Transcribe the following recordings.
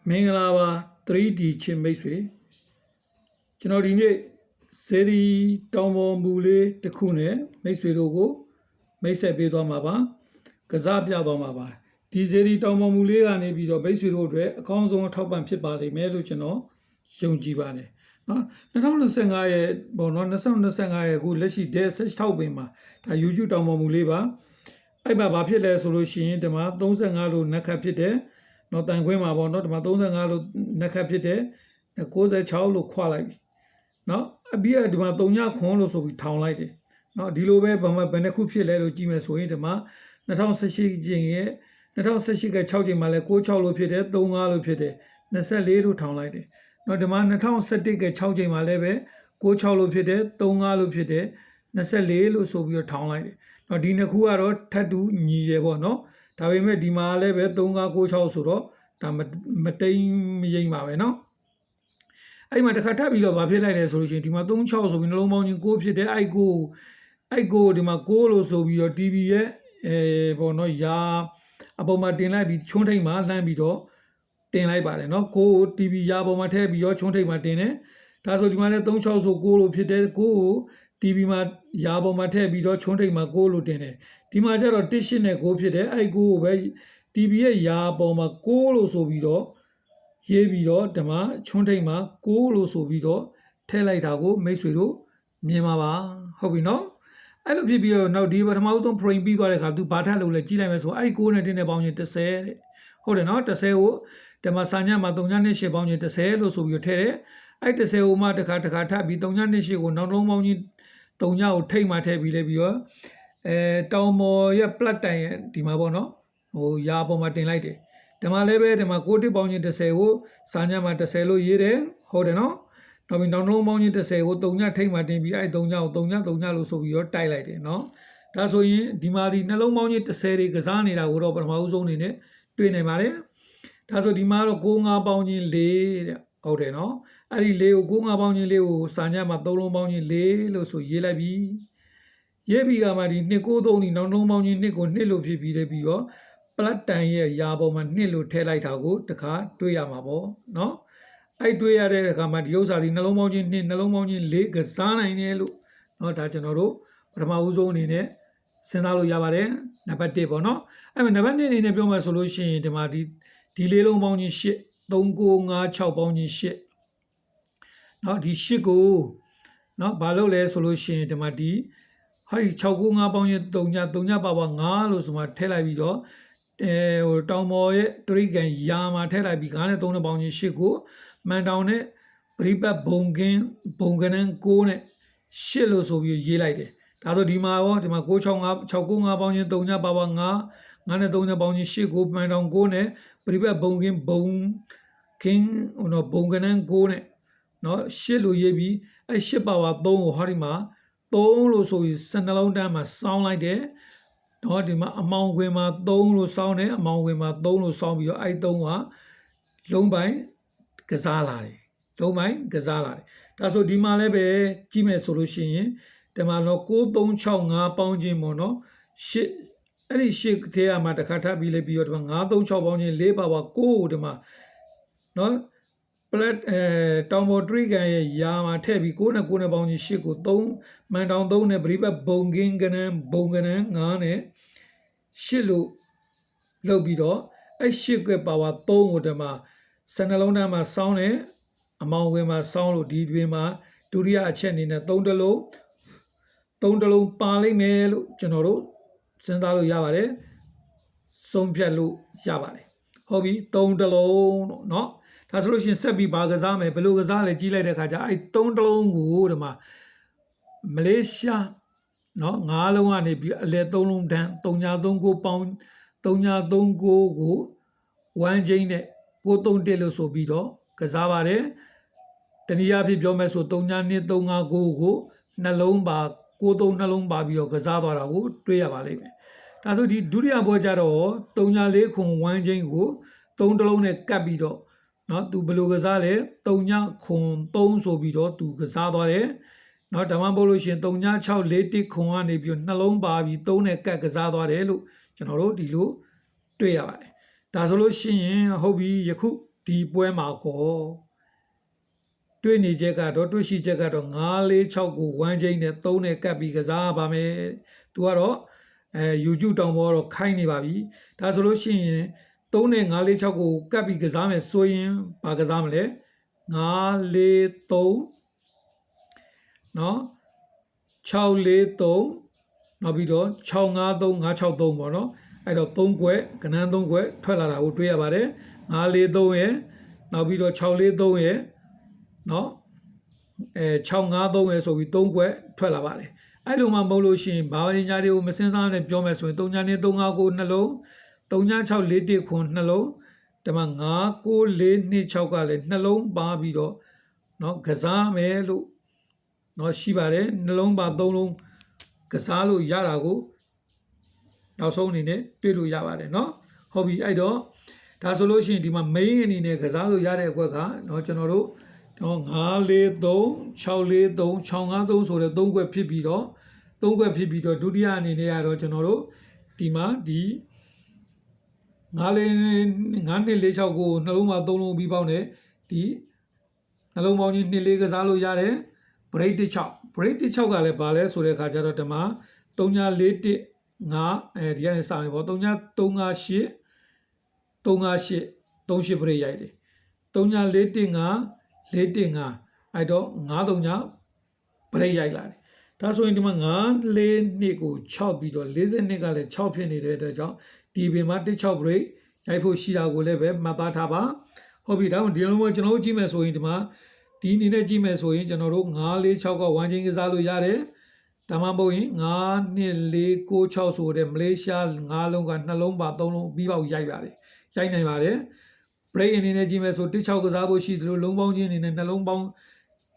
မင်္ဂလာပါ 3D ချင်းမိတ်ဆွေကျွန်တော်ဒီနေ့စေရီတောင်ပေါ်မူလေးတစ်ခုနဲ့မိတ်ဆွေတို့ကိုမိတ်ဆက်ပေးသွားမှာပါကစားပြသွားမှာပါဒီစေရီတောင်ပေါ်မူလေးကနေပြီးတော့မိတ်ဆွေတို့အတွက်အကောင်းဆုံးထောက်ပံ့ဖြစ်ပါလိမ့်မယ်လို့ကျွန်တော်ယုံကြည်ပါတယ်နော်2025ရဲ့ပေါ့နော်2025ရဲ့အခုလက်ရှိ day 16ပင်မှာဒါ YouTube တောင်ပေါ်မူလေးပါအဲ့ဘာဖြစ်လဲဆိုလို့ရှိရင်ဒီမှာ35လို့နက်ခတ်ဖြစ်တယ်နော်တန်ခွင်းမှာပေါ့နော်ဒီမှာ35လို့နက်ခတ်ဖြစ်တယ်96လို့ခွာလိုက်ပြီနော်အပြီးကဒီမှာ3ညခွန်လို့ဆိုပြီးထောင်လိုက်တယ်နော်ဒီလိုပဲဘယ်နှခုဖြစ်လဲလို့ကြည့်မယ်ဆိုရင်ဒီမှာ2018ကျင်းရဲ့2018က6ကျင်းမှာလဲ96လို့ဖြစ်တယ်35လို့ဖြစ်တယ်24လို့ထောင်လိုက်တယ်နော်ဒီမှာ2017က6ကျင်းမှာလဲပဲ96လို့ဖြစ်တယ်35လို့ဖြစ်တယ်24လို့ဆိုပြီးတော့ထောင်လိုက်တယ်နော်ဒီနှစ်ခုကတော့ထပ်တူညီတယ်ပေါ့နော်ဒါပေမဲ့ဒီမှာလည်းပဲ3596ဆိုတော့ဒါမတိမ်မရိမ့်ပါပဲเนาะအဲ့မှာတစ်ခါထပ်ပြီးတော့ဗာဖြစ်လိုက်တယ်ဆိုလို့ရှိရင်ဒီမှာ36ဆိုပြီးနှလုံးပေါင်းချင်း6ဖြစ်တယ်အဲ့ကိုဒီမှာ6လို့ဆိုပြီးတော့ TV ရဲ့ပေါ့เนาะရာအပေါ်မှာတင်လိုက်ပြီးချွန်းထိတ်မှာလှမ်းပြီးတော့တင်လိုက်ပါတယ်เนาะ6ကို TV ရာပေါ်မှာထည့်ပြီးတော့ချွန်းထိတ်မှာတင်တယ်ဒါဆိုဒီမှာလည်း36ဆို6လို့ဖြစ်တယ်6ကို TV မှာရာပေါ်မှာထည့်ပြီးတော့ချွန်းထိတ်မှာ6လို့တင်တယ်ဒီမှာကျတော့18နဲ့6ဖြစ်တယ်အဲ့6ကိုပဲ TV ရဲ့ရာပေါ်မှာ6လို့ဆိုပြီးတော့ရေးပြီးတော့ဒီမှာချွန်းထိတ်မှာ6လို့ဆိုပြီးတော့ထည့်လိုက်တာကိုမိတ်ဆွေတို့မြင်ပါပါဟုတ်ပြီနော်အဲ့လိုဖြစ်ပြီးတော့နောက်ဒီပထမဆုံး frame ပြီးသွားတဲ့အခါသူဘာထပ်လို့လဲကြည့်လိုက်မယ်ဆိုအဲ့6နဲ့တင်းနဲ့ပေါင်းရင်30တဲ့ဟုတ်တယ်နော်30ကိုဒီမှာစာညမှာ3ညနဲ့8ပေါင်းရင်30လို့ဆိုပြီးတော့ထည့်တယ်အဲ့30ကိုမှတစ်ခါထပ်ပြီး3ညနဲ့8ကိုနောက်လုံးပေါင်းရင်3ညကိုထိတ်မှထည့်ပြီးလဲပြီးတော့တောင်မော်ရဲ့ plat တိုင်ရဲ့ဒီမှာပေါ့နော်ဟိုရာပေါ်မှာတင်လိုက်တယ်ဒီမှာလည်းပဲဒီမှာ6တစ်ပေါင်းချင်း30ကိုစာညမှာ30လို့ရေးတယ်ဟုတ်တယ်နော်နောက်ပြီးနောက်လုံးပေါင်းချင်း30ကို3ညထိတ်မှတင်ပြီးအဲ့3ညကို3ညလို့ဆိုပြီးတော့တိုက်လိုက်တယ်နော်ဒါဆိုရင်ဒီမှာဒီနှလုံးပေါင်းချင်း30တွေကစားနေတာကိုတော့ပထမဦးဆုံးအနေနဲ့တွေ့နိုင်ပါတယ်ဒါဆိုဒီမှာတော့6 5ပေါင်းချင်း4တဲ့ဟုတ်တယ်နော်အဲ့ဒီ4ကို6 5ပေါင်းချင်း4ကိုစာညမှာ3လုံးပေါင်းချင်း4လို့ဆိုရေးလိုက်ပြီးရေးပြီးကမှဒီ2 9 3ဒီနောက်လုံးပေါင်းချင်း2ကို2လို့ဖြစ်ပြီးတယ်ပြီးတော့ပလတ်တန်ရဲ့ရာပေါ်မှာ2လို့ထည့်လိုက်တာကိုတခါတွေ့ရမှာပေါ့နော်အဲ့တွေ့ရတဲ့အခါမှာဒီဥစ္စာဒီနှလုံးပေါင်းချင်း2နှလုံးပေါင်းချင်း4ကစားနိုင်တယ်လို့နော်ဒါကျွန်တော်တို့ပထမဦးဆုံးအနေနဲ့စဉ်းစားလို့ရပါတယ်နံပါတ်1ပေါ့နော်အဲ့မှာနံပါတ်2အနေနဲ့ပြောမှဆိုလို့ရှိရင်ဒီမှာဒီလေးလုံးပေါင်းချင်း8 3 9 5 6ပေါင်းချင်း8နော်ဒီ8ကိုနော်ဘာလို့လဲဆိုလို့ရှိရင်ဒီမှာဒီဟာဒီ6 9 5ပေါင်းချင်း3ညပါပါ9လို့ဆိုမှထည့်လိုက်ပြီးတော့ဟိုတောင်ပေါ်ရဲ့တရိကန်ရာမှာထည့်လိုက်ပြီး9နဲ့3နဲ့ပေါင်းချင်း8ကိုမှန်တောင်နဲ့ပရိပတ်ဘုံကန်း9နဲ့8လို့ဆိုပြီးရေးလိုက်တယ်ဒါဆိုဒီမှာရောဒီမှာ665ပေါင်းချင်း3ညပါပါ9နဲ့3နဲ့ပေါင်းချင်း8ကိုမှန်တောင်9နဲ့ပရိပတ်ဘုံကန်းဟိုနော်ဘုံကန်း9နဲ့နော်8လို့ရေးပြီးအဲ့8ပါပါ3ကိုဟောဒီမှာ3လို့ဆိုပြီး12လုံးတန်းမှာစောင်းလိုက်တယ်တော့ဒီမှာအမောင်ခွင်မှာ3လို့စောင်းတယ်အမောင်ခွင်မှာ3လို့စောင်းပြီးတော့အဲ့3ကလုံးပိုင်းကစားလာတယ်လုံးပိုင်းကစားလာတယ်ဒါဆိုဒီမှာလည်းပဲကြည့်မယ်ဆိုလို့ရှိရင်ဒီမှာတော့9365ပေါင်းချင်းပေါ့နော်8အဲ့ဒီ8ထဲမှာတစ်ခါထပ်ပြီးလဲပြီးတော့ဒီမှာ936ပေါင်းချင်း4ပါပါ9ကိုဒီမှာနော်plat တောင်ပေါ်တရိကန်ရဲ့ရာမှာထည့်ပြီး9နဲ့ပေါင်းချင်း8ကို3မှန်တောင်3နဲ့ပရိပတ်ဘုံကန်း9နဲ့8လို့လုပ်ပြီးတော့အဲ့8ကပါဝါ3ကိုတမှာ12လုံးတန်းမှာစောင်းတယ်အမောင်ဝင်မှာစောင်းလို့ဒီတွင်မှာဒုတိယအချက်အနေနဲ့3တလုံးပါလိမ့်မယ်လို့ကျွန်တော်တို့စဉ်းစားလို့ရပါတယ်ဆုံးဖြတ်လို့ရပါတယ်ဟုတ်ပြီ3တလုံးတော့เนาะဒါဆိုလို့ရှိရင်ဆက်ပြီးဘာကစားမယ်ဘယ်လိုကစားလဲကြီးလိုက်တဲ့ခါကျအဲ့3တလုံးကိုဒီမှာမလေးရှားเนาะ9လုံးကနေပြီးအလဲ3လုံးတန်း339ပေါင်း339ကို1ချင်းနဲ့931လို့ဆိုပြီးတော့ကစားပါတယ်တနည်းအားဖြင့်ပြောမယ်ဆို39239ကိုနှလုံးပါ93နှလုံးပါပြီးတော့ကစားသွားတာကိုတွေ့ရပါလိမ့်မယ်ဒါဆိုဒီဒုတိယပွဲကျတော့304ခွန်1ချင်းကို3တလုံးနဲ့ကပ်ပြီးတော့เนาะသူဘယ်လိုကစားလဲ3ညခွန်3ဆိုပြီးတော့သူကစားသွားတယ်เนาะဒါမှမဟုတ်လို့ရှိရင်3ည6 4တစ်ခွန်ကနေပြီးနှလုံးပါပြီး3နဲ့ကပ်ကစားသွားတယ်လို့ကျွန်တော်တို့ဒီလိုတွေ့ရပါတယ်ဒါဆိုလို့ရှိရင်ဟုတ်ပြီယခု ဒီပွဲမှာခေါ်တွေ့နေချက်ကတော့တွေ့ရှိချက်ကတော့946ကို1ချိန်နဲ့3နဲ့ကပ်ပြီးကစားပါမယ်သူကတော့YouTube တောင်ပေါ်တော့ခိုင်းနေပါပြီဒါဆိုလို့ရှိရင်3နဲ့946ကိုကပ်ပြီးကစားမယ်ဆိုရင်ဘာကစားမလဲ943နော်643နောက်ပြီးတော့653 563ပေါ့နော်အဲ့တော့3ခွက်ကနန်း3ခွက်ထွက်လာတာကိုတွေ့ရပါတယ်943ရဲ့နောက်ပြီးတော့643ရဲ့နော်653ရဲ့ဆိုပြီး3ခွက်ထွက်လာပါတယ်အဲ့လိုမှမဟုတ်လို့ရှိရင်ဘာဝညာတွေကိုမစင်စားနဲ့ပြောမယ်ဆိုရင်3ညာနဲ့35ကိုနှလုံး36441ခွန်နှလုံးဒီမှာ99426ကလည်းနှလုံးပါပြီးတော့နော်ကစားမယ်လို့နော်ရှိပါတယ်နှလုံးပါ3လုံးကစားလို့ရတာကိုနောက်ဆုံးအနေနဲ့တွေ့လို့ရပါတယ်เนาะဟုတ်ပြီအဲ့တော့ဒါဆိုလို့ရှိရင်ဒီမှာ main အနေနဲ့ကစားလို့ရတဲ့အကွက်ကเนาะကျွန်တော်တို့943 643 653ဆိုတဲ့3ခွက်ဖြစ်ပြီးတော့3ခွက်ဖြစ်ပြီးတော့ဒုတိယအနေနဲ့ကတော့ကျွန်တော်တို့ဒီမှာဒီ946ကိုနှလုံးပါ3လုံးပြီးပေါင်းတယ်ဒီနှလုံးပေါင်းကြီး2 4ကစားလို့ရတယ် break 16 break 16ကလည်းဘာလဲဆိုတဲ့အခါကျတော့ဒီမှာ3941 5ဒီကနေစမယ်ပေါ့3938 358 38 break ရိုက်တယ်3941 415အဲ့တော့939 break ရိုက်လာတယ်ဒါဆိုရင်ဒီမှာ942ကို6ပြီးတော့42ကလည်း6ဖြစ်နေတဲ့အတွက်ကြောင့်ဒီပင်မှာ16 break ရိုက်ဖို့ရှိတာကိုလည်းပဲမှတ်သားထားပါဟုတ်ပြီဒါမှဒီလိုမျိုးကျွန်တော်တို့ကြည့်မယ်ဆိုရင်ဒီမှာဒီအနေနဲ့ကြည့်မယ်ဆိုရင်ကျွန်တော်တို့946က1ချင်းကစားလို့ရတယ်ဒါမှမဟုတ်ရင်92496ဆိုတဲ့မလေးရှား9လုံးက2လုံးပါ3လုံးပြီးပေါက်ရိုက်ပါတယ်ရိုက်နိုင်ပါတယ် break အနေနဲ့ကြည့်မယ်ဆို16ကစားဖို့ရှိတယ်လို့လုံးပေါင်းချင်းအနေနဲ့နှလုံးပေါင်း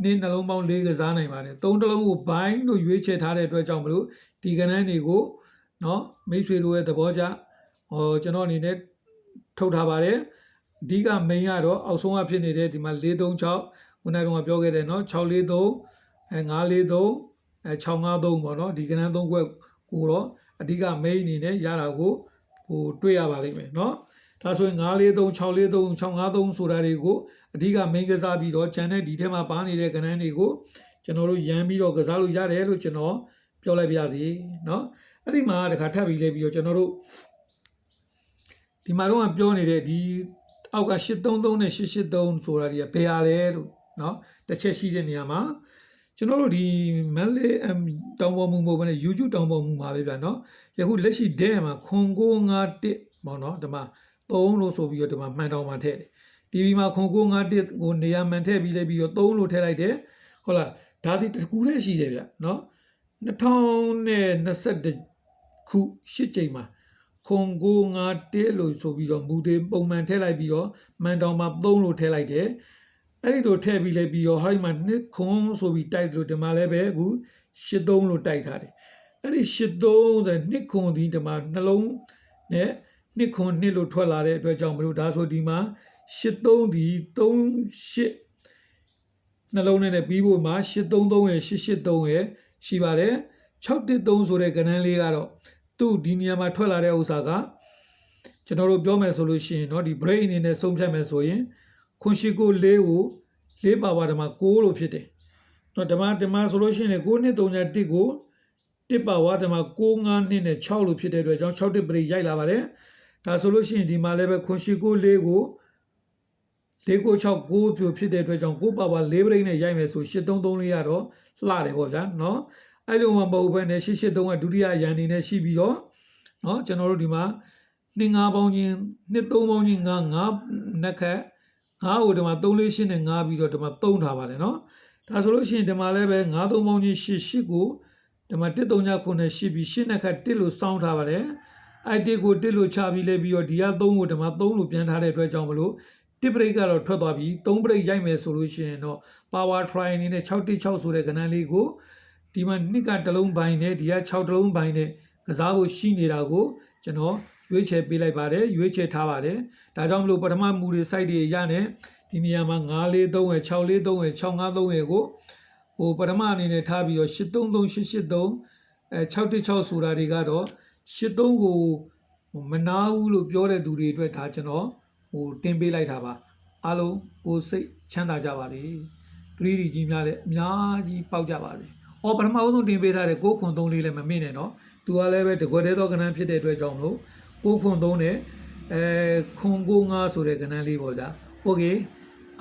နှလုံးပေါင်း4ကစားနိုင်ပါတယ်3တလုံးကိုဘိုင်းလို့ရွေးချယ်ထားတဲ့အတွက်ကြောင့်မလို့ဒီကဏ္ဍတွေကိုเนาะမိတ်ဆွေတို့ရဲ့သဘောကျကျွန်တော်အနေနဲ့ထုတ်ထားပါတယ်အဓိက main ကတော့အောက်ဆုံးအဖြစ်နေတဲ့ဒီမှာ436ခုနကတော့ပြောခဲ့တယ်เนาะ643 943 653ပေါ့เนาะဒီကဏ္ဍ3ခွက်ကိုတော့အဓိက main အနေနဲ့ရတာကိုတွေ့ရပါလိမ့်မယ်เนาะဒါဆိုရင်943 643 653ဆိုတာတွေကိုအဓိက main ကစားပြီးတော့ channel ဒီထဲမှာပါနေတဲ့ကဏ္ဍတွေကိုကျွန်တော်တို့ရမ်းပြီးတော့ကစားလို့ရတယ်လို့ကျွန်တော်ပြောလိုက်ပါရစေเนาะအဲ့ဒီမှာတခါထပ်ပြီးလဲပြီးတော့ကျွန်တော်တို့ဒီမှာတော့ပြောနေတဲ့ဒီအောက်က833နဲ့883ဆိုတာတွေကဘယ်ဟာလဲလို့เนาะတစ်ချက်ရှိတဲ့နေရာမှာကျွန်တော်တို့ဒီ Manly တောင်ပေါ်မှုမဟုတ်ဘဲနဲ့ YouTube တောင်ပေါ်မှုမှာပဲဗျာเนาะယခုလက်ရှိတဲ့မှာ0951ပေါ့เนาะဒီမှာ3လို့ဆိုပြီးတော့ဒီမှာမှန်တောင်မှာထည့်တယ် TV မှာ0951ကိုနေရာမှန်ထည့်ပြီးလဲပြီးတော့3လို့ထည့်လိုက်တယ်ဟုတ်လားဒါဒီတစ်ခုတည်းရှိတယ်ဗျာเนาะ2021ခု8ကြိမ်မှာ0951လို့ဆိုပြီးတော့မူတွေပုံမှန်ထည့်လိုက်ပြီးတော့မှန်တောင်မှာ3လို့ထည့်လိုက်တယ်အဲ့ဒီလိုထည့်ပြီးလဲပြီးတော့ဟိုင်းမှာ2ခွန်ဆိုပြီးတိုက်လို့ဒီမှာလည်းပဲအခု83လို့တိုက်ထားတယ်အဲ့ဒီ83ဆို2ခွန်ဒီဒီမှာနှလုံးနဲ့2ခွန်2လို့ထွက်လာတဲ့အတွက်ကြောင့်မလို့ဒါဆိုဒီမှာ83ဒီ38နှလုံးနဲ့ပြီးဖို့မှာ833ရဲ့883ရဲ့ရှိပါတယ်613ဆိုတဲ့ကဏ္ဍလေးကတော့သူ့ဒီနေရာမှာထွက်လာတဲ့ဥစ္စာကကျွန်တော်တို့ပြောမယ်ဆိုလို့ရှိရင်เนาะဒီ break အနေနဲ့ဆုံးဖြတ်မယ်ဆိုရင်ခွန်ရှိကို4ကို4ပါပါဓမ္မ6လို့ဖြစ်တယ်เนาะဓမ္မဆိုလို့ရှိရင်9နှစ်3ည1ကို1ပါဝါဓမ္မ9 5နှစ်နဲ့6လို့ဖြစ်တဲ့အတွက်ကြောင့်6တစ် break ရိုက်လာပါတယ်ဒါဆိုလို့ရှိရင်ဒီမှာလည်းပဲခွန်ရှိကို4ကို4ကို6 9ပြဖြစ်တဲ့အတွက်ကြောင့်9ပါပါ4 break နဲ့ရိုက်မယ်ဆို8334ရတော့လှတယ်ပေါ့ဗျာเนาะအဲ့လိုမှမဟုတ်ဘဲနဲ့883ကဒုတိယရန်နေနဲ့ရှိပြီးတော့เนาะကျွန်တော်တို့ဒီမှာ2 5ပေါင်းချင်း2 3ပေါင်းချင်း9 9နှစ်ခက်9ကိုဒီမှာ3 4 8နဲ့9ပြီးတော့ဒီမှာ3ထားပါတယ်เนาะဒါဆိုလို့ရှိရင်ဒီမှာလည်းပဲ9 3ပေါင်းချင်း8 8ကိုဒီမှာ1 3ည9နဲ့8ပြီး8နှစ်ခက်1လို့စောင်းထားပါတယ်အဲ့1ကို1လို့ချပြီးလဲပြီးတော့ဒီက3ကိုဒီမှာ3လို့ပြန်ထားတဲ့အတွက်ကြောင့်မလို့1 break ကတော့ထွက်သွားပြီ3 break ရိုက်မယ်ဆိုလို့ရှိရင်တော့ power try အနေနဲ့616ဆိုတဲ့ကဏ္ဍလေးကိုဒီမှာနှစ်ကတလုံးပိုင်းနဲ့ဒီက6တလုံးပိုင်းနဲ့ကစားဖို့ရှိနေတာကိုကျွန်တော်ရွေးချယ်ပေးလိုက်ပါတယ်ရွေးချယ်ထားပါတယ်ဒါကြောင့်မလို့ပထမမူတွေ site တွေရနဲ့ဒီနေရာမှာ943ရယ်643ရယ်653ရယ်ကိုပထမအနေနဲ့ထားပြီးတော့833 883 616ဆိုတာတွေကတော့83ကိုမနာဘူးလို့ပြောတဲ့သူတွေအတွက်ဒါကျွန်တော်တင်ပေးလိုက်တာပါ အားလုံးကိုစိတ်ချမ်းသာကြပါလေပရိဒီကြီးများလည်းအများကြီးပေါက်ကြပါလေ။ပထမဆုံးတင်ပေးထားတဲ့6ခွန်3လေးလည်းမမေ့နဲ့နော်။သူကလည်းပဲတကွက်သေးသောကဏ္ဍဖြစ်တဲ့အတွက်ကြောင့်လို့6ခွန်3နဲ့ခွန်9ဆိုတဲ့ကဏ္ဍလေးပေါ့ဗျာ။ Okay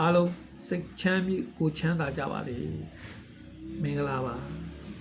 အားလုံးစိတ်ချမ်းမြေ့ကိုချမ်းသာကြပါလေ။မင်္ဂလာပါ။